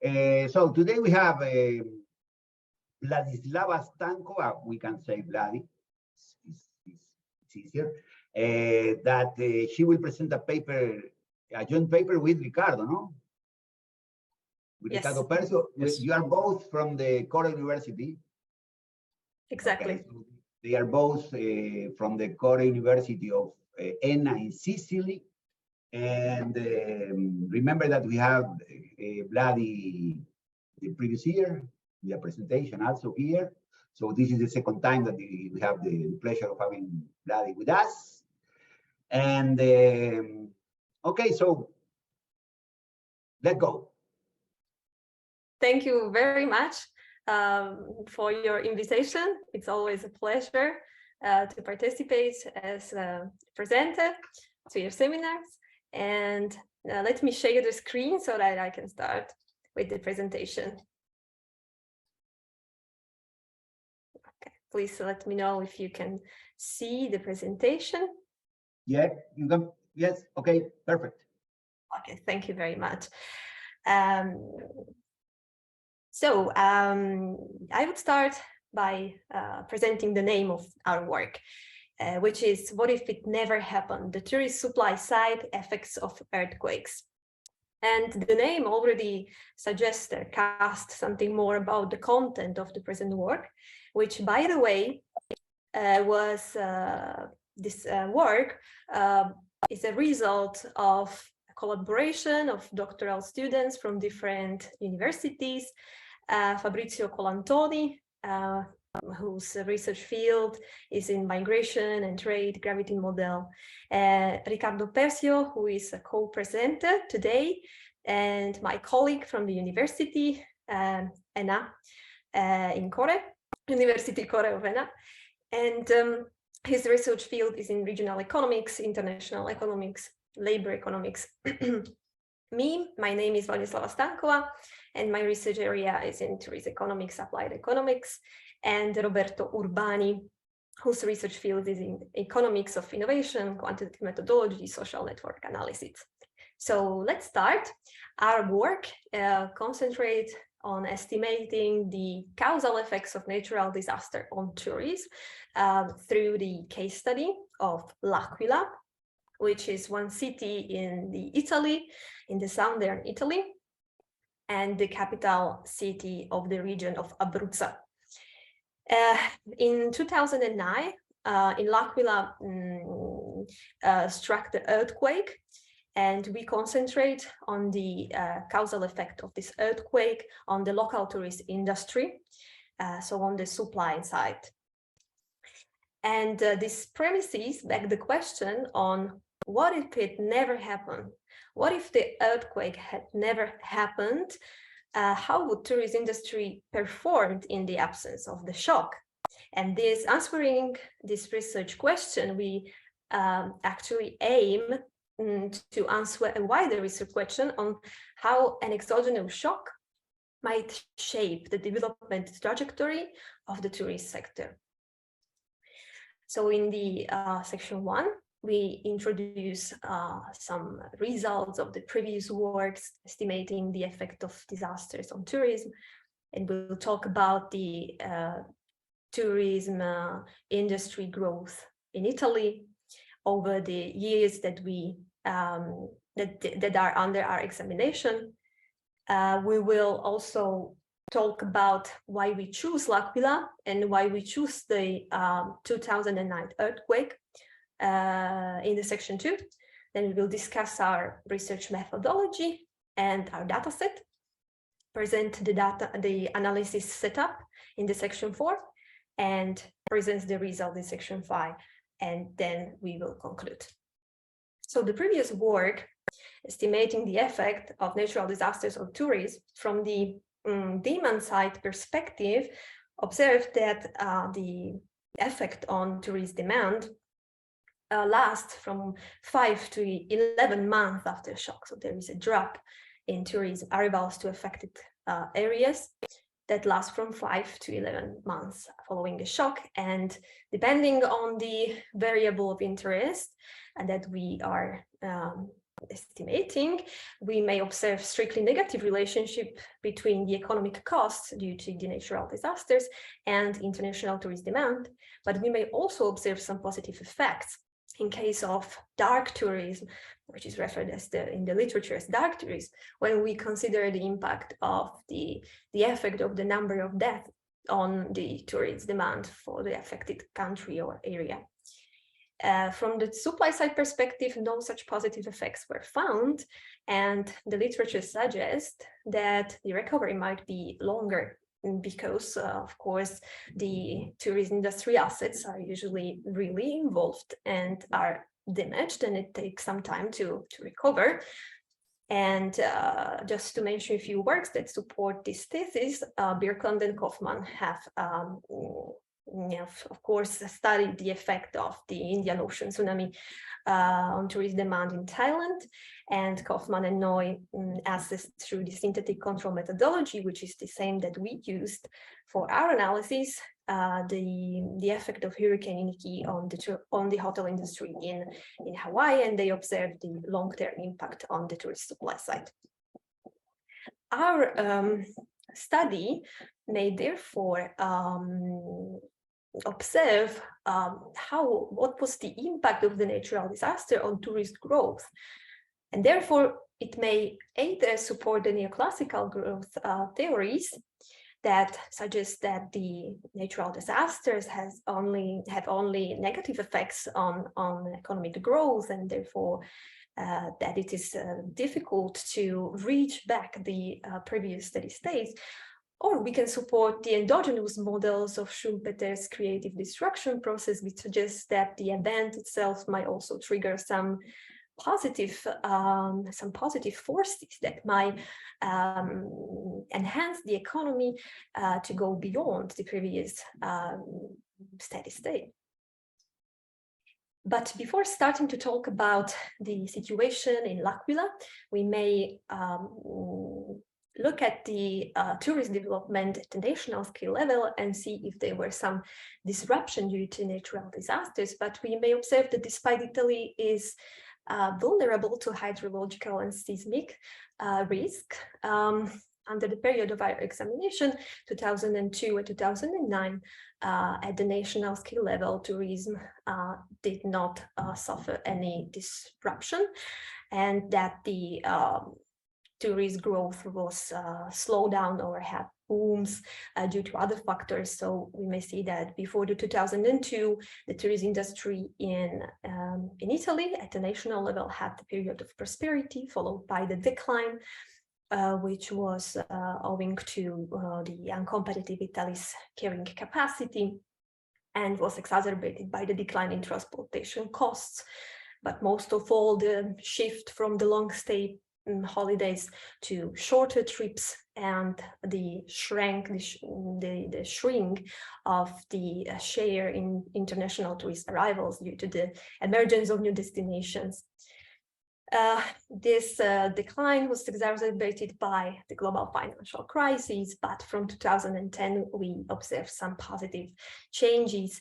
So today we have Vladislava Stankovà. We can say Vladi, it's easier. That she will present a paper, a joint paper with Riccardo, no? With Yes. Riccardo Persio. Yes. You are both from the Kore University. Exactly. Okay, so they are both from the Kore University of Enna in Sicily. And remember that we have Vladi the previous year, the presentation also here. So this is the second time that we have the pleasure of having Vladi with us. And okay, so let's go. Thank you very much for your invitation. It's always a pleasure to participate as a presenter to your seminars. And let me share the screen so that I can start with the presentation. Okay, please let me know if you can see the presentation. Yeah, you can. Yes, okay, perfect. Okay, thank you very much. I would start by presenting the name of our work, which is What If It Never Happened? The Tourist Supply Side Effects of Earthquakes. And the name already suggests or casts something more about the content of the present work, which, by the way, this work is a result of a collaboration of doctoral students from different universities. Fabrizio Colantoni, whose research field is in migration and trade, gravity model. Riccardo Persio, who is a co-presenter today, and my colleague from the university, Enna, in Kore, University Kore of Enna. And his research field is in regional economics, international economics, labor economics. My name is Vladislava Stankovà, and my research area is in tourism economics, applied economics, and Roberto Urbani, whose research field is in economics of innovation, quantitative methodology, social network analysis. So let's start. Our work concentrates on estimating the causal effects of natural disaster on tourism through the case study of L'Aquila, which is one city in Italy, in the southern Italy, and the capital city of the region of Abruzzo. In 2009, in L'Aquila struck the earthquake, and we concentrate on the causal effect of this earthquake on the local tourist industry, so on the supply side. And these premises beg the question on what if it never happened? What if the earthquake had never happened? How would tourist industry perform in the absence of the shock? And answering this research question, we actually aim to answer a wider research question on how an exogenous shock might shape the development trajectory of the tourist sector. So in the section 1, we introduce some results of the previous works estimating the effect of disasters on tourism, and we'll talk about the tourism industry growth in Italy over the years that that are under our examination. We will also talk about why we choose L'Aquila and why we choose the 2009 earthquake in the section 2. Then we will discuss our research methodology and our data set, present the analysis setup in the section 4, and present the result in section 5, and then we will conclude. So the previous work estimating the effect of natural disasters on tourism from the demand side perspective observed that the effect on tourist demand lasts from 5 to 11 months after shock. So there is a drop in tourism arrivals to affected areas that lasts from 5 to 11 months following a shock. And depending on the variable of interest that we are estimating, we may observe strictly negative relationship between the economic costs due to the natural disasters and international tourist demand, but we may also observe some positive effects. In case of dark tourism, which is referred as in the literature as dark tourism, when we consider the impact of the effect of the number of deaths on the tourist demand for the affected country or area. From the supply side perspective, no such positive effects were found, and the literature suggests that the recovery might be longer because, of course, the tourism industry assets are usually really involved and are damaged, and it takes some time to recover. And just to mention a few works that support this thesis, Birkeland and Kaufman have of course, studied the effect of the Indian Ocean tsunami on tourist demand in Thailand, and Kaufman and Noy assessed through the synthetic control methodology, which is the same that we used for our analysis, the effect of Hurricane Iniki on the hotel industry in Hawaii, and they observed the long-term impact on the tourist supply side. Our study may therefore observe what was the impact of the natural disaster on tourist growth. And therefore, it may either support the neoclassical growth theories that suggest that the natural disasters have only negative effects on economic growth, and therefore that it is difficult to reach back the previous steady states. Or we can support the endogenous models of Schumpeter's creative destruction process, which suggests that the event itself might also trigger some positive forces that might enhance the economy to go beyond the previous steady state. But before starting to talk about the situation in L'Aquila, we may look at the tourist development at the national scale level and see if there were some disruption due to natural disasters. But we may observe that despite Italy is vulnerable to hydrological and seismic risk, under the period of our examination, 2002 and 2009, at the national scale level, tourism did not suffer any disruption, and that the tourist growth was slowed down or had booms due to other factors. So we may see that before the 2002, the tourism industry in Italy at the national level had the period of prosperity, followed by the decline, which was owing to the uncompetitive Italy's carrying capacity, and was exacerbated by the decline in transportation costs. But most of all, the shift from the long stay holidays to shorter trips and the shrink of the share in international tourist arrivals due to the emergence of new destinations. This decline was exacerbated by the global financial crisis, but from 2010 we observed some positive changes,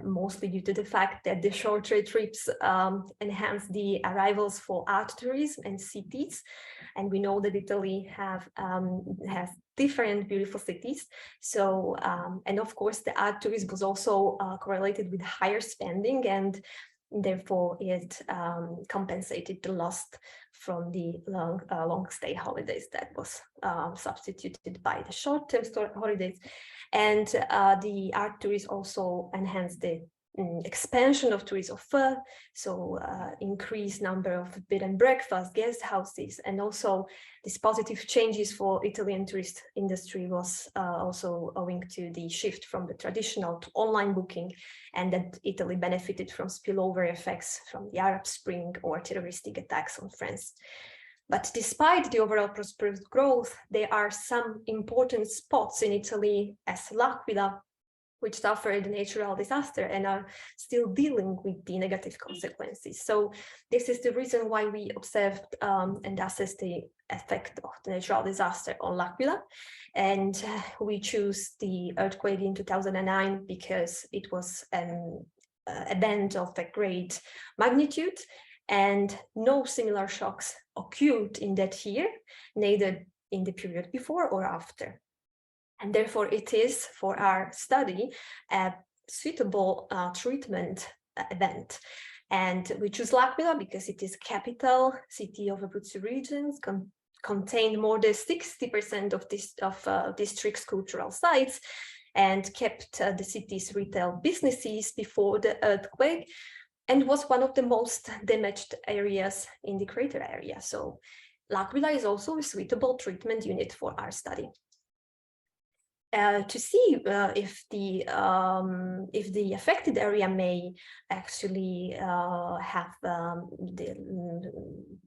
mostly due to the fact that the shorter trips enhanced the arrivals for art tourism and cities, and we know that Italy has different beautiful cities. So, and of course, the art tourism was also correlated with higher spending, and therefore it compensated the loss from the long stay holidays that was substituted by the short-term holidays. And the art tourism also enhanced the expansion of tourist offer, so increased number of bed and breakfast, guest houses, and also these positive changes for Italian tourist industry was also owing to the shift from the traditional to online booking, and that Italy benefited from spillover effects from the Arab Spring or terroristic attacks on France. But despite the overall prosperous growth, there are some important spots in Italy as L'Aquila, which suffered a natural disaster and are still dealing with the negative consequences. So this is the reason why we observed and assessed the effect of the natural disaster on L'Aquila. And we choose the earthquake in 2009 because it was an event of a great magnitude. and no similar shocks occurred in that year, neither in the period before or after. And therefore it is for our study a suitable treatment event. And we choose L'Aquila because it is capital city of Abruzzo regions, contained more than 60% of this district's cultural sites, and kept the city's retail businesses before the earthquake, and was one of the most damaged areas in the crater area. So L'Aquila is also a suitable treatment unit for our study. To see if the affected area may actually have the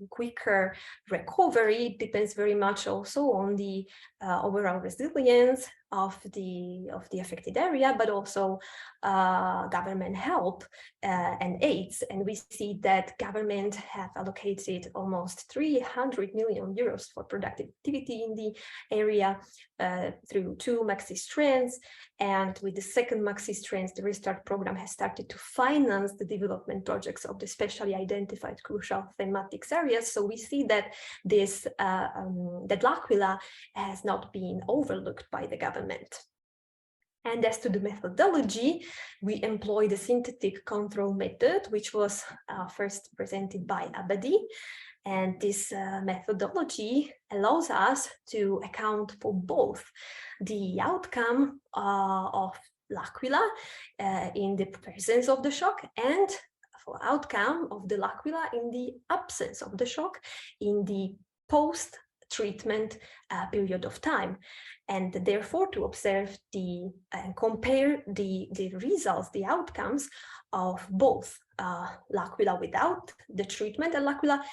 quicker recovery depends very much also on the overall resilience of the affected area, but also government help and aids. And we see that government have allocated almost 300 million euros for productive activity in the area through 2 maxi strands. And with the second maxi strands, the Restart program has started to finance the development projects of the specially identified crucial thematics areas. So we see that this that L'Aquila has not been overlooked by the government. And as to the methodology, we employ the synthetic control method, which was first presented by Abadi. And this methodology allows us to account for both the outcome of L'Aquila in the presence of the shock and for outcome of the L'Aquila in the absence of the shock in the post-treatment period of time. And therefore to observe and compare the results, the outcomes of both L'Aquila without the treatment and L'Aquila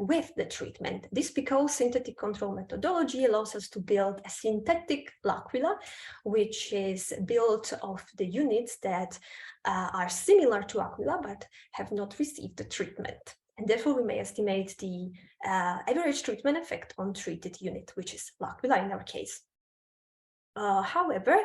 with the treatment. This because synthetic control methodology allows us to build a synthetic L'Aquila, which is built of the units that are similar to Aquila but have not received the treatment. And therefore we may estimate the average treatment effect on treated unit, which is L'Aquila in our case. However,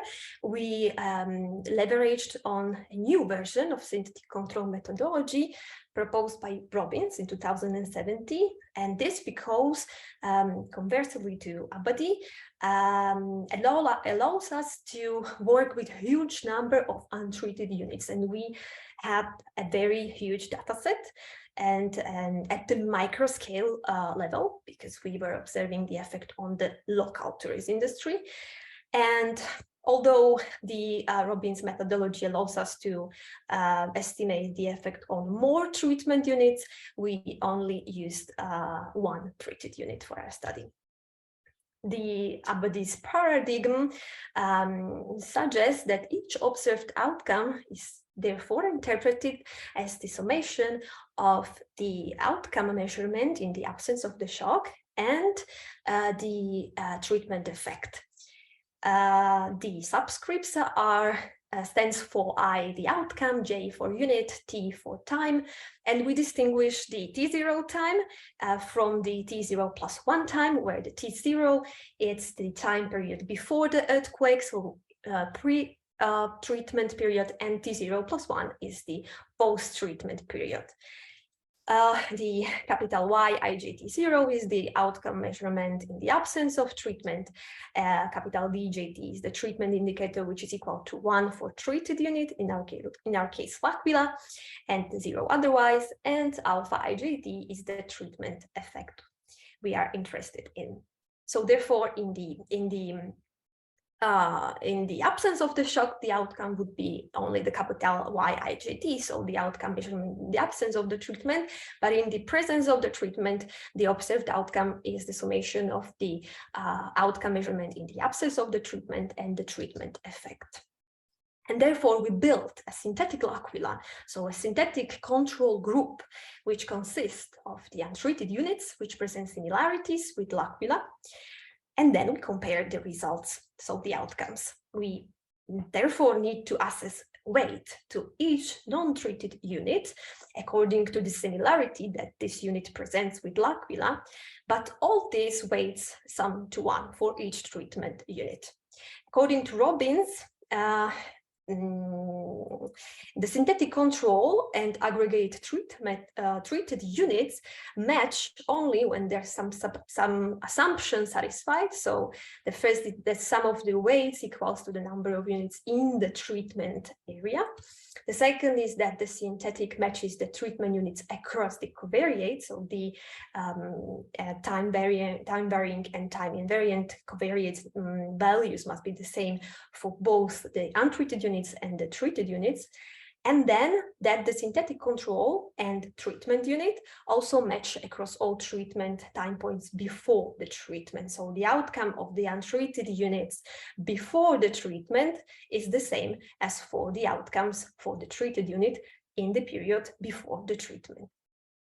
we leveraged on a new version of synthetic control methodology proposed by Robbins in 2017, and this because, conversely to Abadi, allows us to work with a huge number of untreated units, and we had a very huge data set and at the micro scale level, because we were observing the effect on the local tourism industry. And although the Robbins methodology allows us to estimate the effect on more treatment units, we only used one treated unit for our study. The Abadi's paradigm suggests that each observed outcome is therefore interpreted as the summation of the outcome measurement in the absence of the shock and the treatment effect. The subscripts are stands for I, the outcome, J for unit, T for time, and we distinguish the T0 time from the T0 plus 1 time, where the T0 is the time period before the earthquake, so pre-treatment period, and T0 plus 1 is the post-treatment period. The capital Y, IJT0 is the outcome measurement in the absence of treatment. Capital DJT is the treatment indicator, which is equal to 1 for treated unit, in our case L'Aquila, and 0 otherwise. And alpha IJT is the treatment effect we are interested in. So therefore, in the absence of the shock, the outcome would be only the capital Y IJT, so the outcome measurement in the absence of the treatment. But in the presence of the treatment, the observed outcome is the summation of the outcome measurement in the absence of the treatment and the treatment effect. And therefore, we built a synthetic L'Aquila, so a synthetic control group, which consists of the untreated units, which present similarities with L'Aquila. And then we compare the results, so the outcomes. We therefore need to assess weight to each non-treated unit according to the similarity that this unit presents with L'Aquila, but all these weights sum to 1 for each treatment unit. According to Robbins, the synthetic control and aggregate treated units match only when there's some assumption satisfied. So the first is that sum of the weights equals to the number of units in the treatment area. The second is that the synthetic matches the treatment units across the covariates, so the time varying and time invariant covariates values must be the same for both the untreated units and the treated units. And then that the synthetic control and treatment unit also match across all treatment time points before the treatment. So the outcome of the untreated units before the treatment is the same as for the outcomes for the treated unit in the period before the treatment.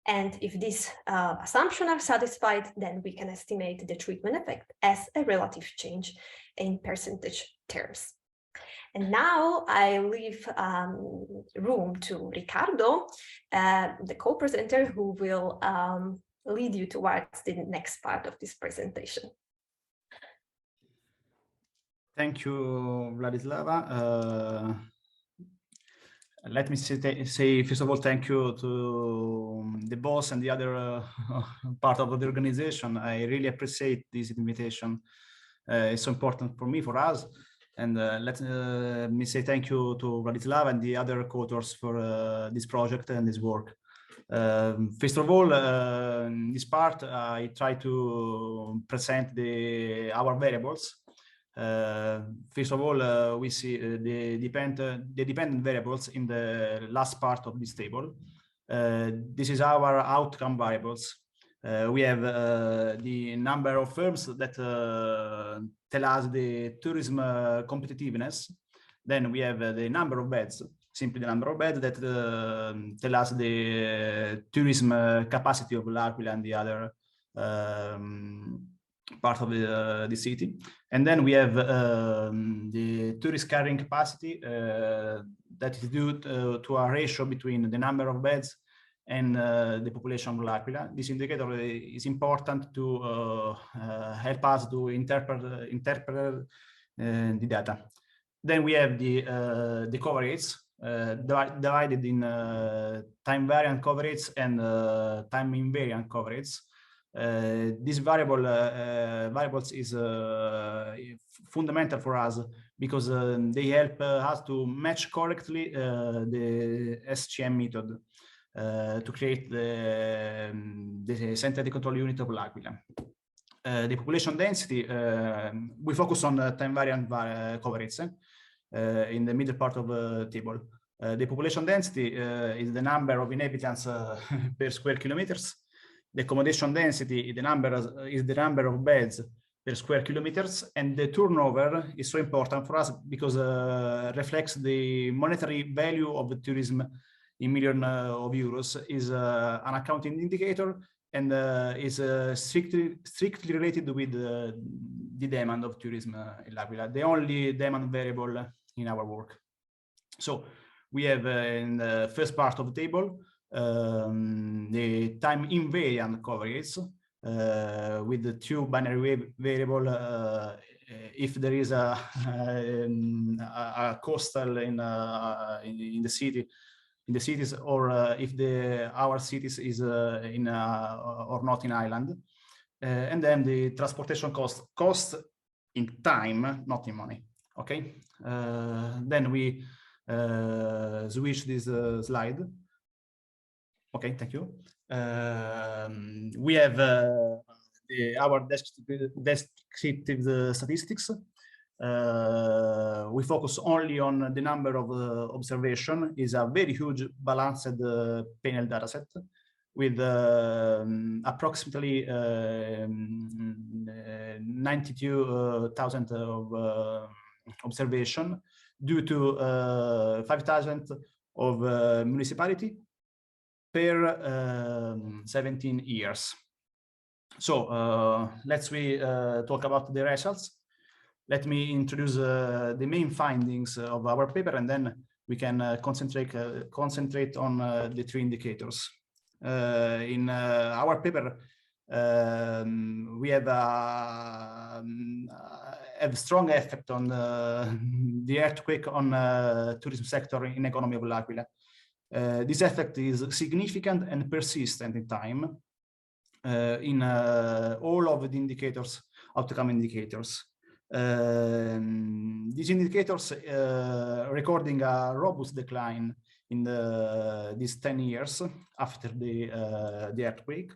And if these assumptions are satisfied, then we can estimate the treatment effect as a relative change in percentage terms. And now I leave room to Riccardo, the co-presenter, who will lead you towards the next part of this presentation. Thank you, Vladislava. Let me say, first of all, thank you to the boss and the other part of the organization. I really appreciate this invitation. It's so important for me, for us. And let me say thank you to Vladislava and the other co-authors for this project and this work. First of all, in this part, I try to present our variables. First of all, we see the dependent variables in the last part of this table. This is our outcome variables. We have the number of firms that tell us the tourism competitiveness. Then we have the number of beds, simply the number of beds that tell us the tourism capacity of L'Aquila and the other part of the city. And then we have the tourist carrying capacity that is due to a ratio between the number of beds and the population of L'Aquila. This indicator is important to help us to interpret the data. Then we have the covariates divided in time variant covariates and time invariant covariates. This variables is fundamental for us because they help us to match correctly the SCM method to create the synthetic control unit of L'Aquila. The population density, we focus on time variant covariates in the middle part of the table. The population density is the number of inhabitants per square kilometers. The accommodation density is the number of beds per square kilometers, and the turnover is so important for us because reflects the monetary value of the tourism in million of euros. Is an accounting indicator and is strictly related with the demand of tourism in L'Aquila, the only demand variable in our work. So we have in the first part of the table the time invariant covariates with the two binary variable if there is a coastal in the cities, or if our cities is in or not in island, and then the transportation cost in time, not in money. Okay, then we switch this slide. Okay, thank you. We have our descriptive statistics. We focus only on the number of observation. Is a very huge balanced panel dataset with approximately 92,000 of observation due to 5,000 of municipality per 17 years. So let's talk about the results. Let me introduce the main findings of our paper, and then we can concentrate on the three indicators. In our paper, we have have strong effect on the earthquake on tourism sector in economy of L'Aquila. This effect is significant and persistent in time in all of the indicators, outcome indicators. These indicators recording a robust decline in these 10 years after the earthquake.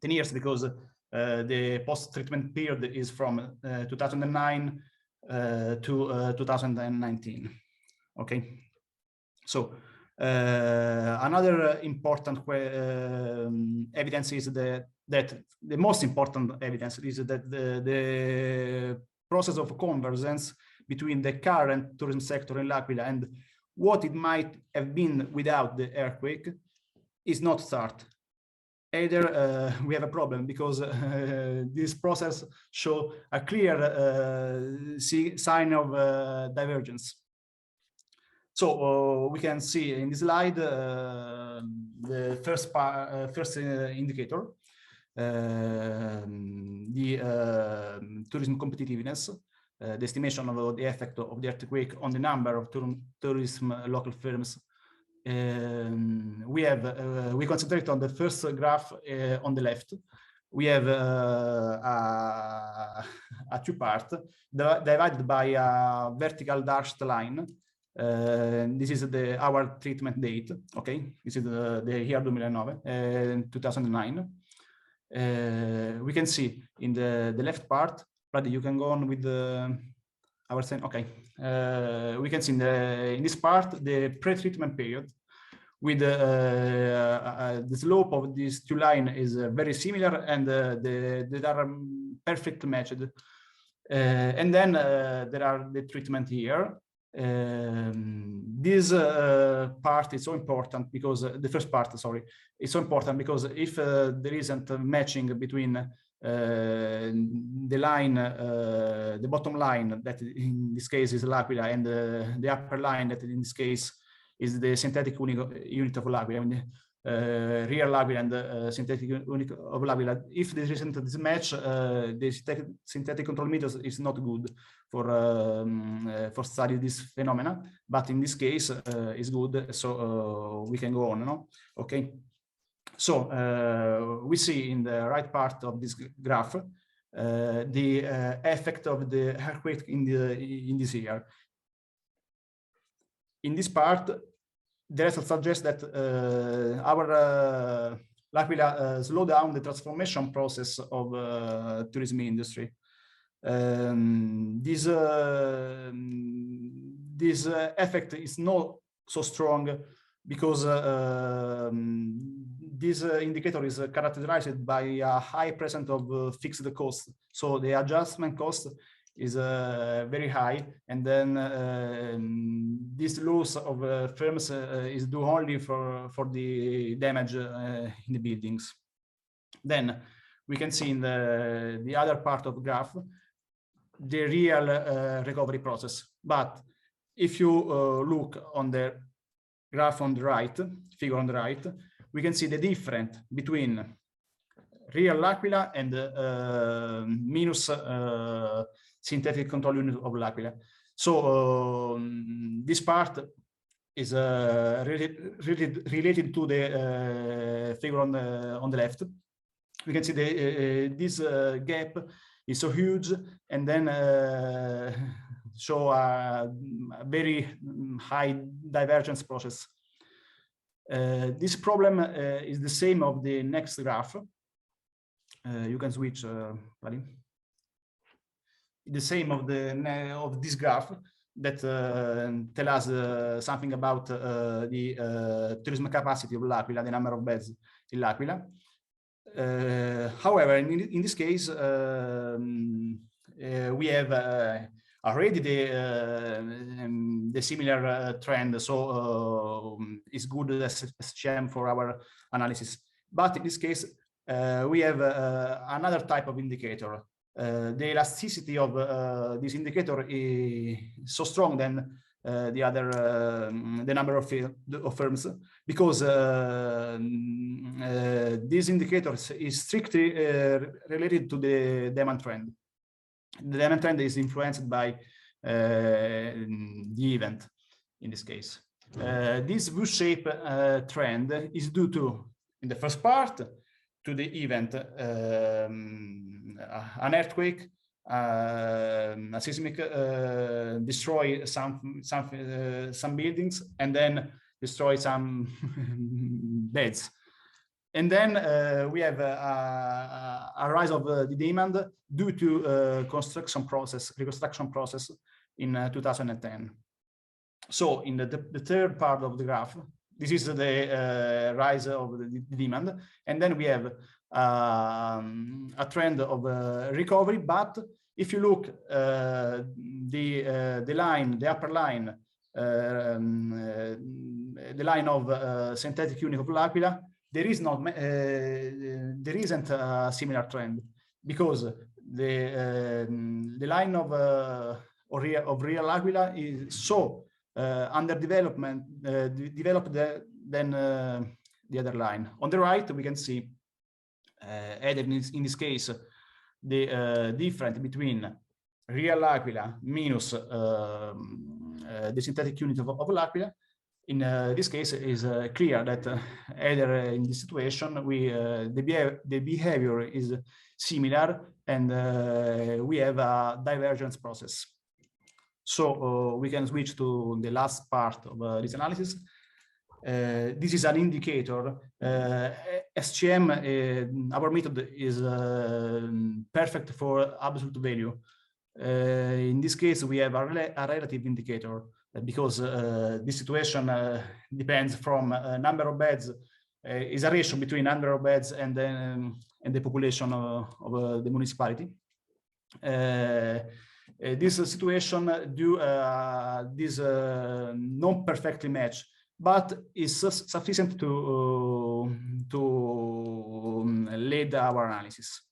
10 years because the post-treatment period is from 2009 to 2019. Okay, so another important evidence is that the most important evidence is that the process of convergence between the current tourism sector in L'Aquila and what it might have been without the earthquake is not start. Either we have a problem because this process shows a clear sign of divergence. So we can see in this slide the first indicator, the tourism competitiveness, the estimation of the effect of the earthquake on the number of tourism local firms. We concentrate on the first graph on the left. We have a two-part divided by a vertical dashed line. This is our treatment date. Okay, this is the year 2009. We can see in the left part, but you can go on with our saying. Okay, we can see in this part the pre-treatment period with the slope of these two lines is very similar and they are perfectly matched. And then there are the treatment here. This part is so important because the first part, sorry, is so important because if there isn't a matching between the line, the bottom line that in this case is L'Aquila and the upper line that in this case is the synthetic unit of L'Aquila, I mean, real L'Aquila and the synthetic unit of L'Aquila. If there isn't this match, the synthetic control meters is not good for study this phenomena. But in this case, it's good, so we can go on. No? Okay. So we see in the right part of this graph the effect of the earthquake in this year. In this part, the results suggest that our L'Aquila slow down the transformation process of tourism industry. This effect is not so strong because this indicator is characterized by a high presence of fixed costs. So the adjustment cost is very high, and then this loss of firms is due only for the damage in the buildings. Then we can see in the other part of the graph the real recovery process. But if you look on the graph on the right, figure on the right, we can see the difference between real L'Aquila and minus synthetic control unit of L'Aquila. So this part is related to the figure on the left. We can see this gap is so huge, and then show a very high divergence process. This problem is the same of the next graph. You can switch, Vladi. The same of this graph that tell us something about the tourism capacity of L'Aquila, the number of beds in L'Aquila. However, in this case, we have already the similar trend, so it's good as SCM for our analysis. But in this case, we have another type of indicator. The elasticity of this indicator is so strong than the other, the number of firms, because this indicator is strictly related to the demand trend. The demand trend is influenced by the event in this case. This V-shape trend is due to, in the first part, to the event, an earthquake, a seismic destroy some buildings and then destroy some beds. And then we have a rise of the demand due to reconstruction process in 2010. So in the third part of the graph, this is the rise of the demand, and then we have a trend of recovery. But if you look the line, the upper line, the line of synthetic unit of L'Aquila, there isn't a similar trend, because the line of real L'Aquila is so developed than the other line. On the right, we can see in this case the difference between real L'Aquila minus the synthetic unit of L'Aquila. In this case, is clear that either in this situation the behavior is similar, and we have a divergence process. So we can switch to the last part of this analysis. This is an indicator. SCM, our method is perfect for absolute value. In this case, we have a relative indicator, because this situation depends from number of beds, is a ratio between number of beds and the population of the municipality. This situation this not perfectly match, but is sufficient to lead our analysis.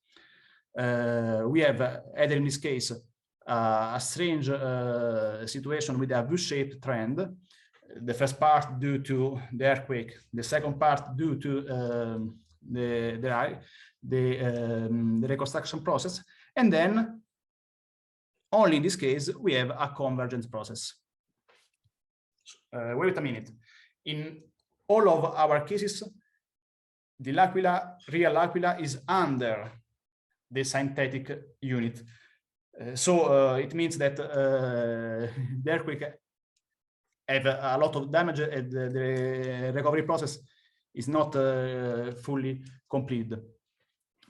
We have either in this case a strange situation with a V-shaped trend. The first part due to the earthquake, the second part due to the reconstruction process, and then only in this case we have a convergence process. Wait a minute. In all of our cases, the real L'Aquila is under the synthetic unit. So it means that the earthquake have a lot of damage, and the recovery process is not fully completed.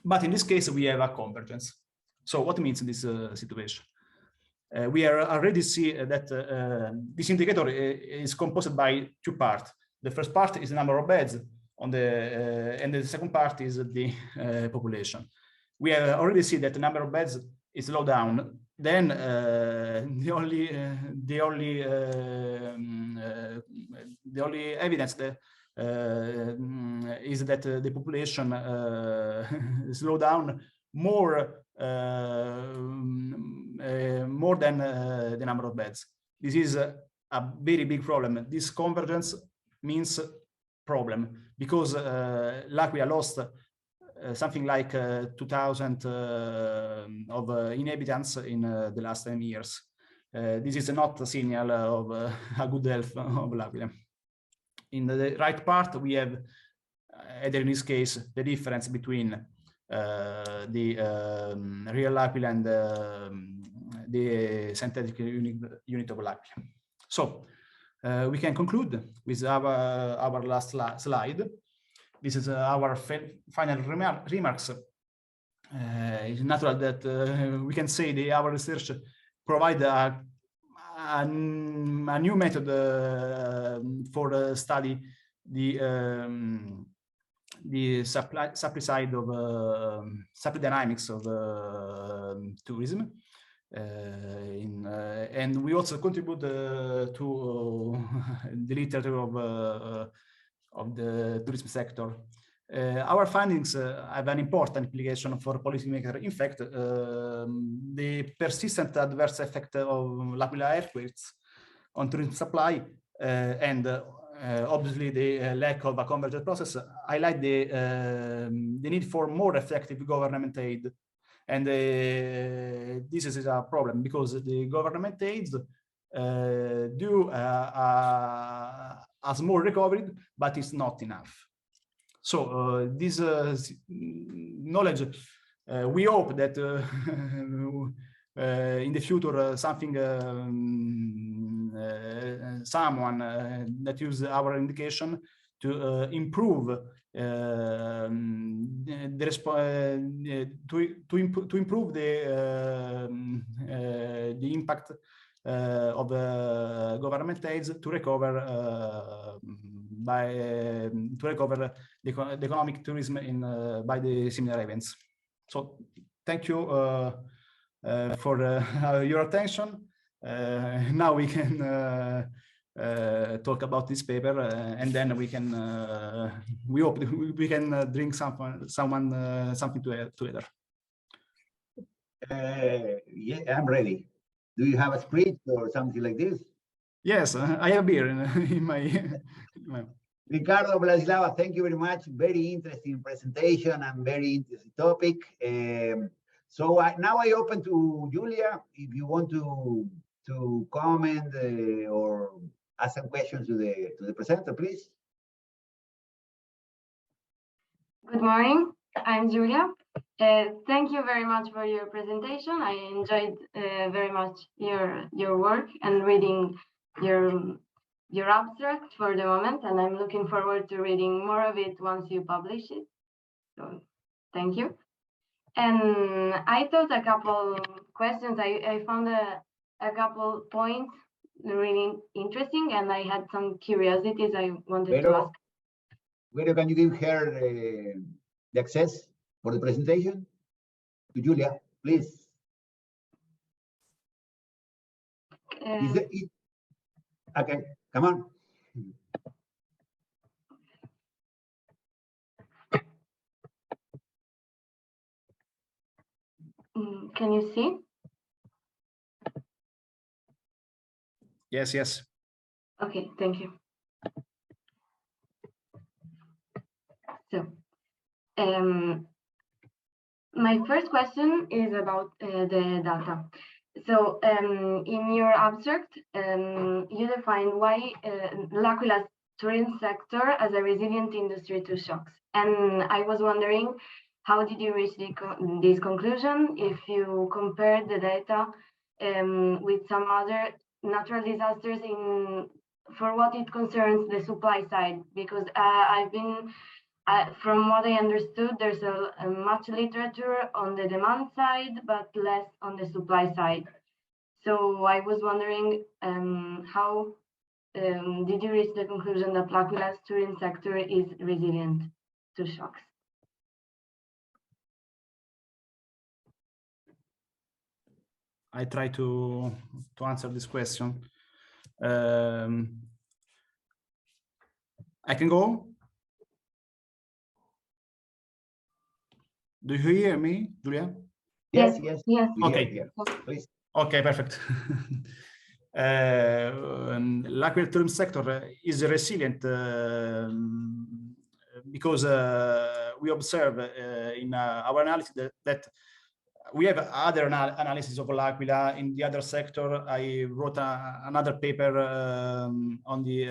But in this case, we have a convergence. So what means this situation? We already see that this indicator is composed by two parts. The first part is the number of beds on the, and the second part is the population. We have already see that the number of beds is low down. Then the only evidence that is that the population slow down more than the number of beds. This is a very big problem. This convergence means problem, because L'Aquila lost something like 2,000 of inhabitants in the last 10 years. This is not a signal of a good health of L'Aquila. In the right part, we have, either in this case, the difference between the real L'Aquila and the synthetic unit of L'Aquila. So we can conclude with our last slide. This is our final remarks. It's natural that we can say that our research provide a new method for study the supply side of supply dynamics of tourism, and we also contribute to the literature of the tourism sector. Our findings have an important implication for policymakers. In fact, the persistent adverse effect of L'Aquila earthquakes on tourism supply and obviously the lack of a convergent process highlight the need for more effective government aid And this is a problem because the government aids do a small recovery, but it's not enough. So this knowledge, we hope that in the future someone that use our indication to improve to improve the impact of government aids to recover the economic tourism in by the similar events. So thank you for your attention. Now we can talk about this paper, and then we can we hope we can drink something together. Yeah, I'm ready. Do you have a script or something like this? Yes, I have beer in my. Riccardo, Vladislava, thank you very much. Very interesting presentation and very interesting topic. So now I open to Julia, if you want to comment or ask some questions to the presenter, please. Good morning, I'm Julia. Thank you very much for your presentation. I enjoyed very much your work and reading your abstract for the moment, and I'm looking forward to reading more of it once you publish it. So thank you. And I thought a couple questions, I found a couple points really interesting, and I had some curiosities I wanted to ask. Where can you give her the access for the presentation? To Julia, please. Okay, come on. Can you see? Yes, yes. Okay, thank you. So, my first question is about the data. So, in your abstract, you define why L'Aquila's tourism sector as a resilient industry to shocks. And I was wondering, how did you reach this conclusion if you compared the data with some other natural disasters for what it concerns the supply side? Because from what I understood, there's a much literature on the demand side, but less on the supply side. So I was wondering, how did you reach the conclusion that L'Aquila's tourism sector is resilient to shocks? I try to answer this question. I can go. Do you hear me, Julia? Yes, yes. Yes. Okay. Please. Okay, perfect. L'Aquila tourism sector is resilient because we observe in our analysis that we have other analysis of L'Aquila in the other sector. I wrote another paper on the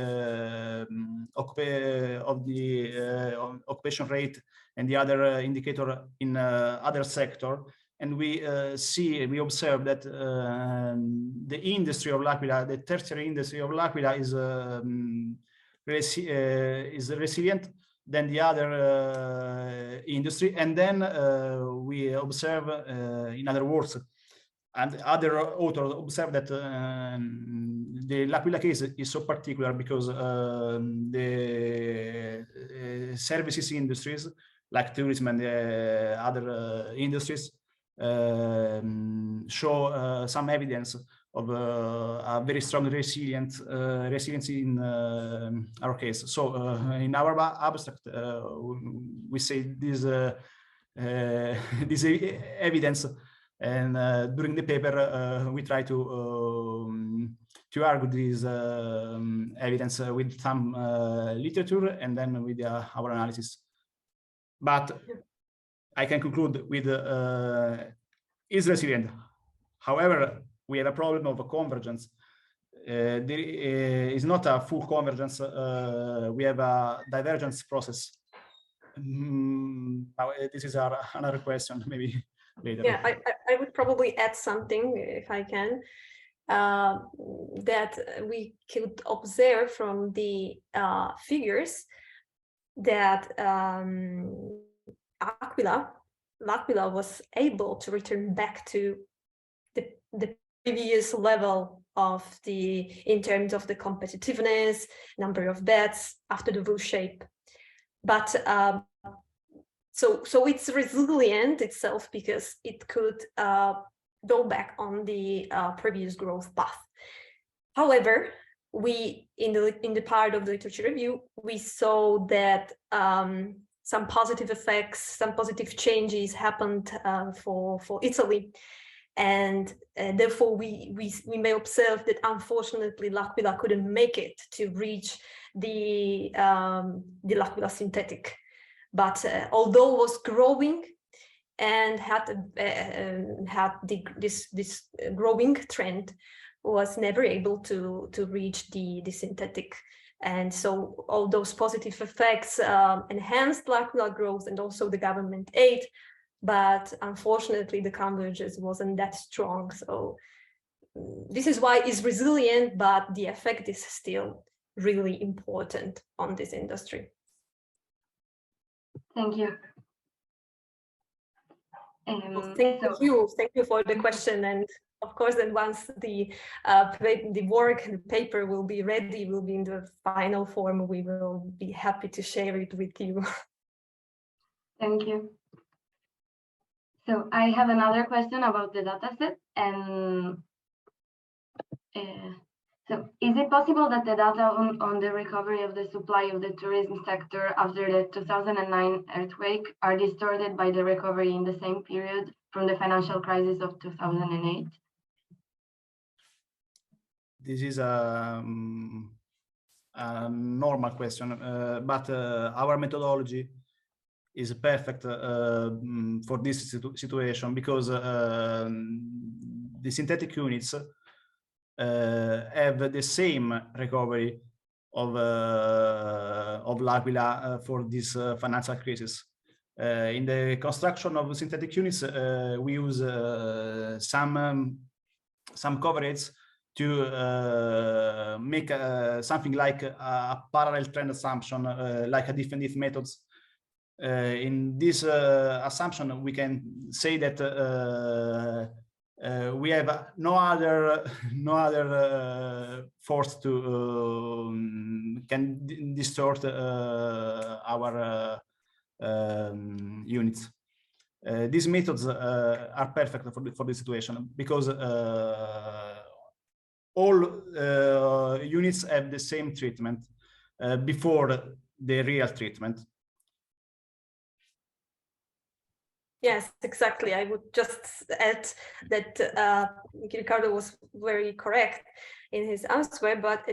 occupation rate and the other indicator in other sector, and we observe that the industry of L'Aquila, the tertiary industry of L'Aquila, is resilient than the other industry. And then we observe, in other words, and other authors observe that the L'Aquila case is so particular because the services industries like tourism and other industries show some evidence of a very strong resiliency in our case. So in our abstract, we say this this evidence, and during the paper we try to argue this evidence with some literature and then with our analysis. But I can conclude with is resilient. However, we have a problem of a convergence. There is not a full convergence. We have a divergence process. This is another question, maybe later. Yeah, I would probably add something, if I can, that we could observe from the figures that L'Aquila was able to return back to the previous level of in terms of the competitiveness, number of beds after the V-shape. But so it's resilient itself because it could go back on the previous growth path. However, we in the part of the literature review, we saw that some positive effects, some positive changes happened for Italy. And therefore, we may observe that unfortunately L'Aquila couldn't make it to reach the L'Aquila synthetic. But although it was growing and had this growing trend, was never able to reach the synthetic. And so all those positive effects enhanced L'Aquila growth and also the government aid. But unfortunately, the convergence wasn't that strong. So this is why it's resilient, but the effect is still really important on this industry. Thank you. Thank you for the question. And of course, then once the work and the paper will be ready, will be in the final form, we will be happy to share it with you. Thank you. So I have another question about the dataset, and so is it possible that the data on the recovery of the supply of the tourism sector after the 2009 earthquake are distorted by the recovery in the same period from the financial crisis of 2008? This is a normal question, but our methodology is perfect for this situation because the synthetic units have the same recovery of L'Aquila for this financial crisis. In the construction of synthetic units, we use some coverage to make something like a parallel trend assumption, like a different methods. In this assumption, we can say that we have no other force to can distort our units. These methods are perfect for this situation because all units have the same treatment before the real treatment. Yes, exactly. I would just add that Riccardo was very correct in his answer, but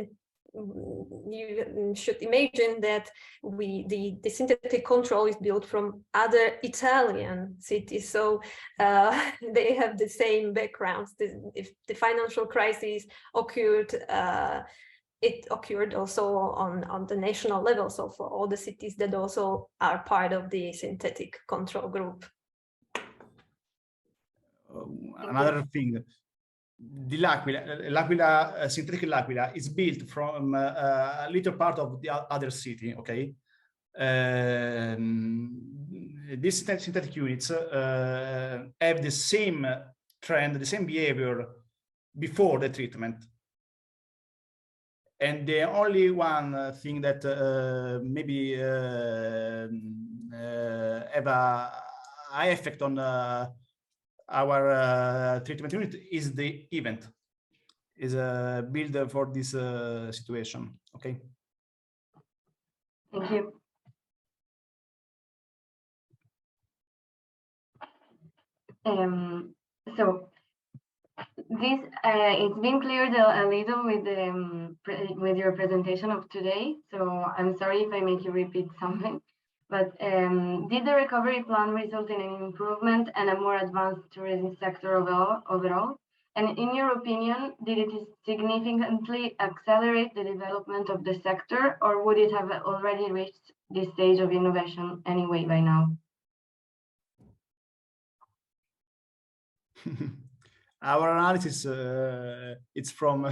you should imagine that the synthetic control is built from other Italian cities, so they have the same backgrounds. If the financial crisis occurred, it occurred also on the national level, so for all the cities that also are part of the synthetic control group. Another thing, the L'Aquila synthetic L'Aquila is built from a little part of the other city. Okay, these synthetic units have the same trend, the same behavior before the treatment, and the only one thing that maybe have a effect on our treatment unit is the event, is built for this situation. Okay. Thank you. So this it's been cleared a little with your presentation of today. So I'm sorry if I make you repeat something, But did the recovery plan result in an improvement and a more advanced tourism sector overall? And in your opinion, did it significantly accelerate the development of the sector, or would it have already reached this stage of innovation anyway by now? Our analysis, it's from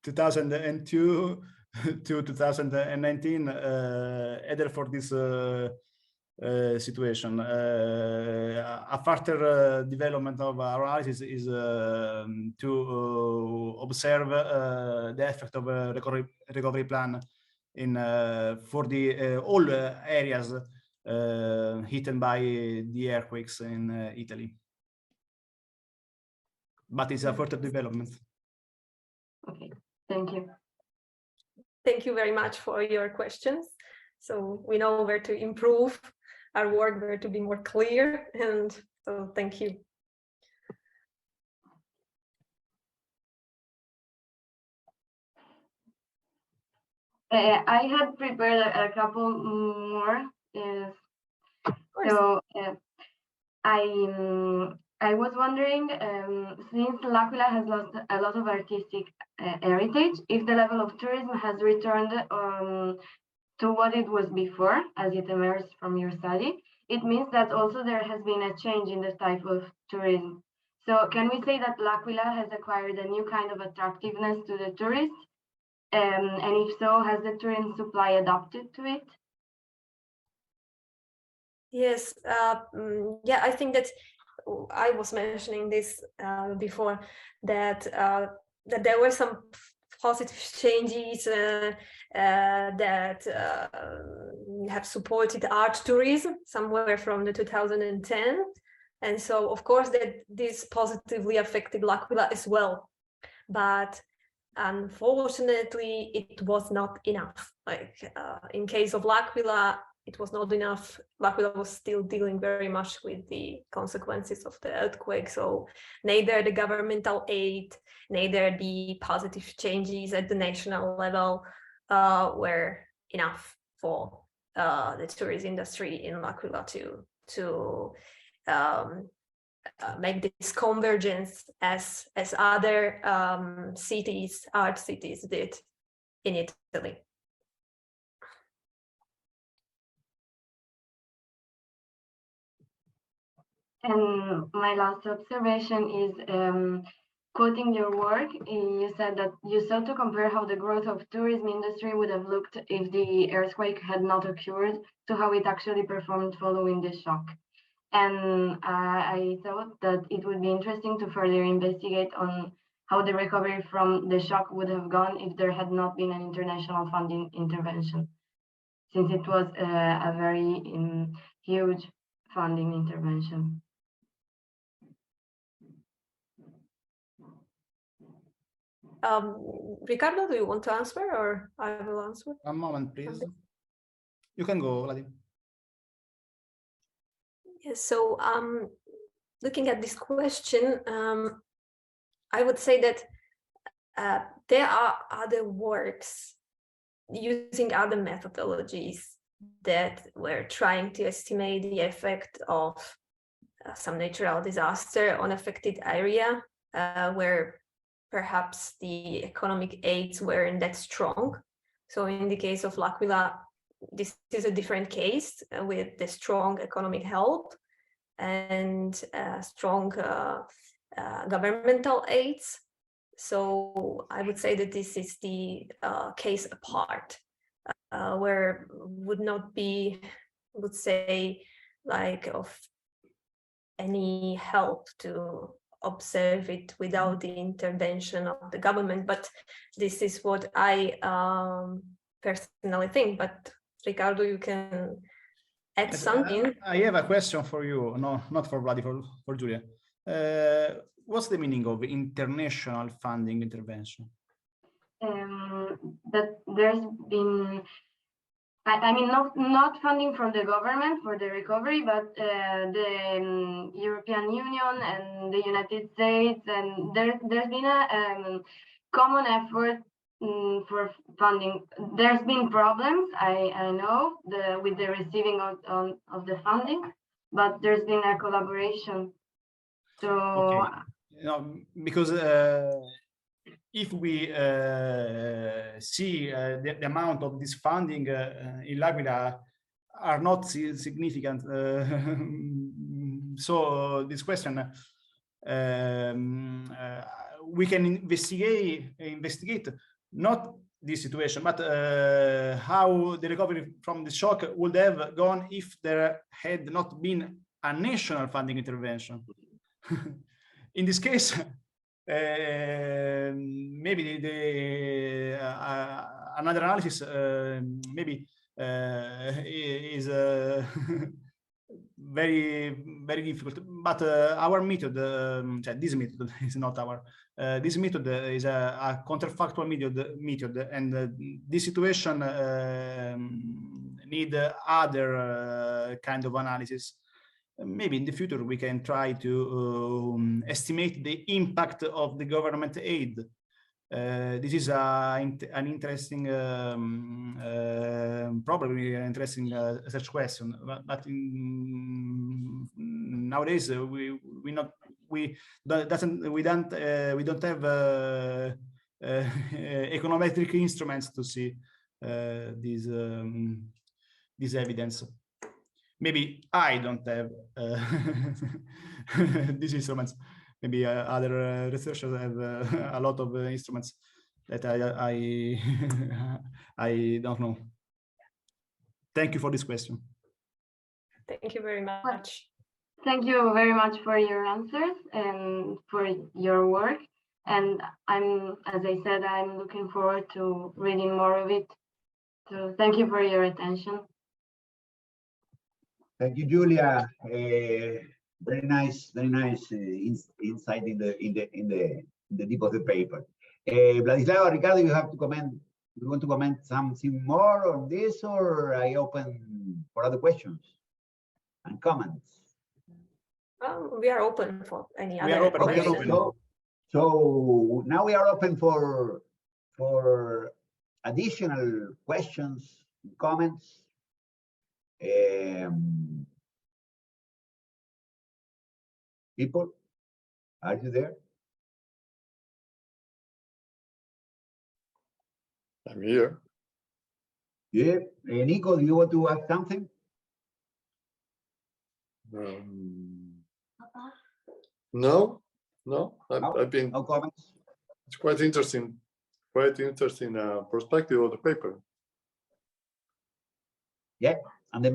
2002 to 2019, either for this situation. A further development of our analysis is to observe the effect of a recovery plan in for the all areas hit by the earthquakes in Italy. But it's a further development. Okay, thank you. Thank you very much for your questions. So we know where to improve our work, where to be more clear, and so thank you. I had prepared a couple more. So I was wondering, since L'Aquila has lost a lot of artistic heritage, if the level of tourism has returned to what it was before, as it emerged from your study, it means that also there has been a change in the type of tourism. So can we say that L'Aquila has acquired a new kind of attractiveness to the tourists? And if so, has the tourism supply adapted to it? Yes, yeah, I think that I was mentioning this before, that that there were some positive changes that have supported art tourism somewhere from the 2010, and so of course that this positively affected L'Aquila as well, but unfortunately it was not enough. Like in case of L'Aquila, it was not enough. L'Aquila was still dealing very much with the consequences of the earthquake, so neither the governmental aid, neither the positive changes at the national level were enough for the tourism industry in L'Aquila to make this convergence as other cities, art cities did in Italy. And my last observation is quoting your work. You said that you sought to compare how the growth of tourism industry would have looked if the earthquake had not occurred to how it actually performed following the shock. And I thought that it would be interesting to further investigate on how the recovery from the shock would have gone if there had not been an international funding intervention, since it was a very huge funding intervention. Riccardo, do you want to answer, or I will answer? One moment, please. You can go, Vladi. Yes, so looking at this question, I would say that there are other works using other methodologies that were trying to estimate the effect of some natural disaster on affected area where perhaps the economic aids weren't that strong. So in the case of L'Aquila, this is a different case with the strong economic help and strong governmental aids. So I would say that this is the case apart, where would not be, I would say, like of any help to observe it without the intervention of the government. But this is what I personally think. But Riccardo, you can add something. I have a question for you. No, not for Vladi, for Julia. What's the meaning of international funding intervention? That there's been, I mean, not funding from the government for the recovery, but the European Union and the United States, and there's been a common effort for funding. There's been problems, I know, with the receiving of the funding, but there's been a collaboration. So, okay. No, because if we see the amount of this funding in L'Aquila are not significant, so this question we can investigate not this situation, but how the recovery from the shock would have gone if there had not been a national funding intervention. In this case, maybe another analysis maybe is very difficult. But our method, this method is not our. This method is a counterfactual method, and this situation need other kind of analysis. Maybe in the future we can try to estimate the impact of the government aid. This is an interesting, probably an interesting research question. But nowadays we don't have econometric instruments to see this evidence. Maybe I don't have these instruments. Maybe other researchers have a lot of instruments that I don't know. Thank you for this question. Thank you very much. Thank you very much for your answers and for your work. And as I said, I'm looking forward to reading more of it. So thank you for your attention. Thank you, Julia. Very nice insight in the deep of the paper. Vladislava, Riccardo, you have to comment. You want to comment something more on this, or I open for other questions and comments? We are open for any other questions. So now we are open for additional questions, comments. People, are you there? I'm here. Yeah. Nico, do you want to add something? No. I've been. No comments. It's quite interesting perspective of the paper. Yeah, and the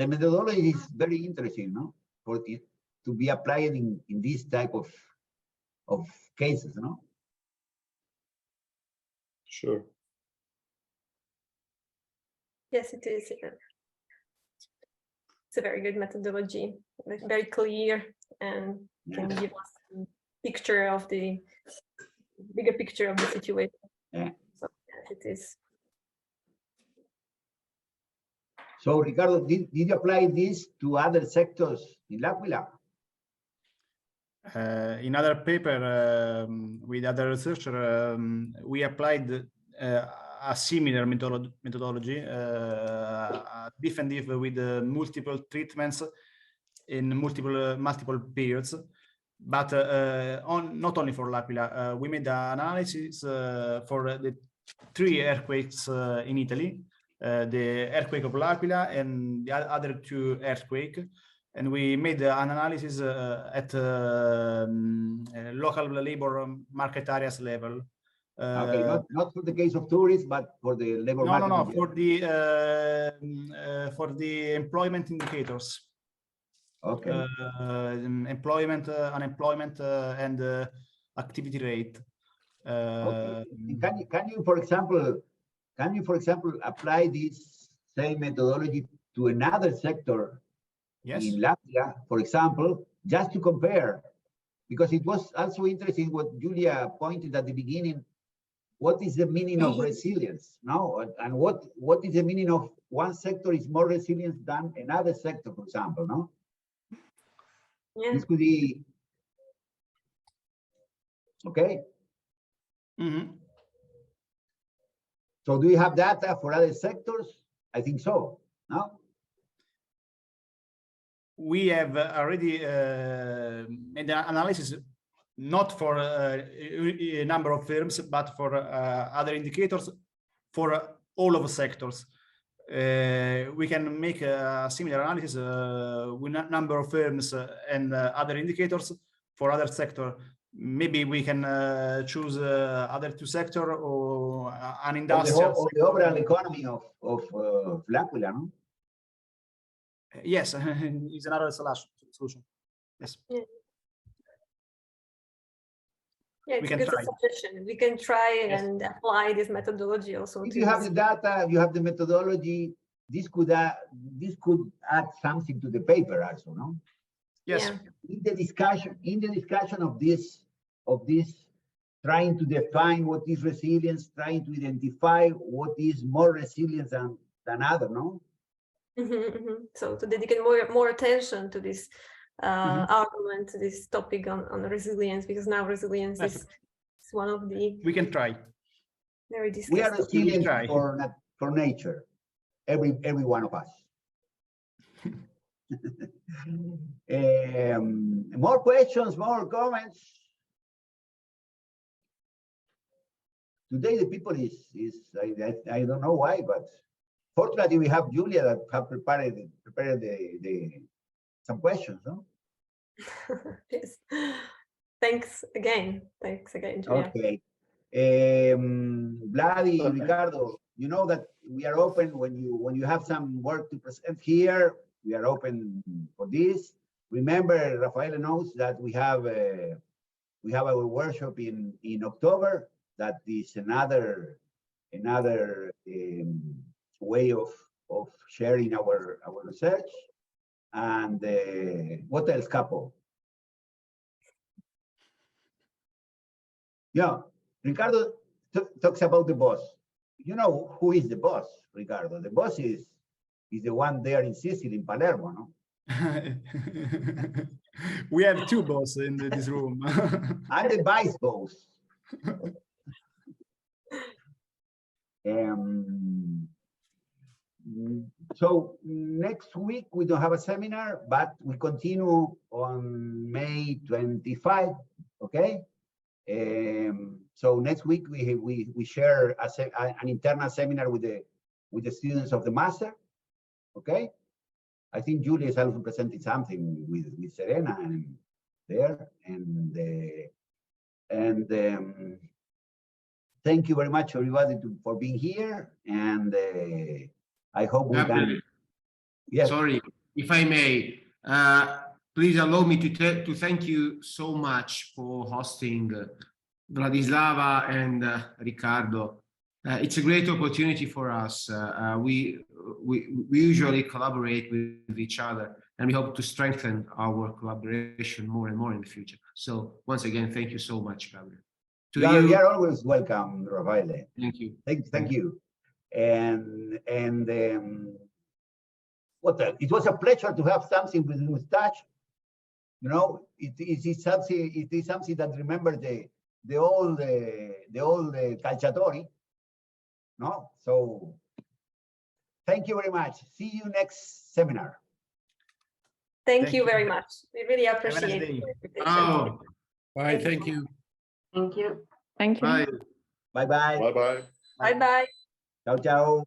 methodology is very interesting, no? For it to be applied in this type of cases, no? Sure. Yes, it is. It's a very good methodology, very clear, and can give us a picture of the bigger picture of the situation. Yeah. So yes, it is. So, Riccardo, did you apply this to other sectors in L'Aquila? In other paper with other researcher, we applied a similar methodology, definitive with multiple treatments in multiple periods, but not only for L'Aquila. We made an analysis for the 3 earthquakes in Italy, the earthquake of L'Aquila and the other 2 earthquakes. And we made an analysis at local labor market areas level. Okay, not for the case of tourists, but for the labor market. No, for the employment indicators. Okay. Employment, unemployment, and activity rate. Okay. Can you, for example, apply this same methodology to another sector? Yes. In Latvia, for example, just to compare, because it was also interesting what Julia pointed at the beginning. What is the meaning of resilience? No, and what is the meaning of one sector is more resilient than another sector, for example? No. Yeah. This could be okay. Mm-hmm. So do you have data for other sectors? I think so, no? We have already made an analysis, not for a number of firms, but for other indicators for all of the sectors. We can make a similar analysis with a number of firms and other indicators for other sector. Maybe we can choose other two sector or an industrial. Or the overall economy of L'Aquila, no? Yes, it's another solution. Yes. Yeah. Yeah, it's We a can good try. suggestion. We can try Yes. and apply this methodology also. If to you have this. the data, you have the methodology, this could add something to the paper also, no? Yes. Yeah. In the discussion of this, trying to define what is resilience, trying to identify what is more resilient than other, no? So to dedicate more attention to this argument, to this topic on resilience, because now resilience is one of the We can try. very We discussed are topics. resilient try. for nature, every one of us. More questions, more comments. Today the people is I don't know why, but fortunately we have Julia that have prepared some questions, no? Yes. Thanks again, Julia. Okay. Vladi, Riccardo, you know that we are open when you have some work to present here. We are open for this. Remember, Rafael knows that we have our workshop in October. That is another way of sharing our research. And what else, Capo? Yeah, Ricardo talks about the boss. You know who is the boss, Ricardo? The boss is the one there in Sicily, in Palermo, no? We have two bosses in this room. I'm the vice boss. So next week we don't have a seminar, but we continue on May 25. Okay. So next week we share an internal seminar with the students of the master. Okay. I think Julia is also presenting something with Serena and there and thank you very much everybody for being here, and I hope we can. Yes. Sorry, if I may, please allow me to thank you so much for hosting Vladislava and Riccardo. It's a great opportunity for us. We usually collaborate with each other, and we hope to strengthen our collaboration more and more in the future. So once again, thank you so much, Gabriel. You're always welcome, Rafael. Thank you. Thank you. And what else? It was a pleasure to have something with mustache. You know, it is something that remembers the old calciatori. No, so thank you very much. See you next seminar. Thank you very much. We really appreciate day. it. Oh, bye. Thank you. Thank you. Thank you. Bye. Bye bye. Bye bye. Bye bye. Ciao ciao.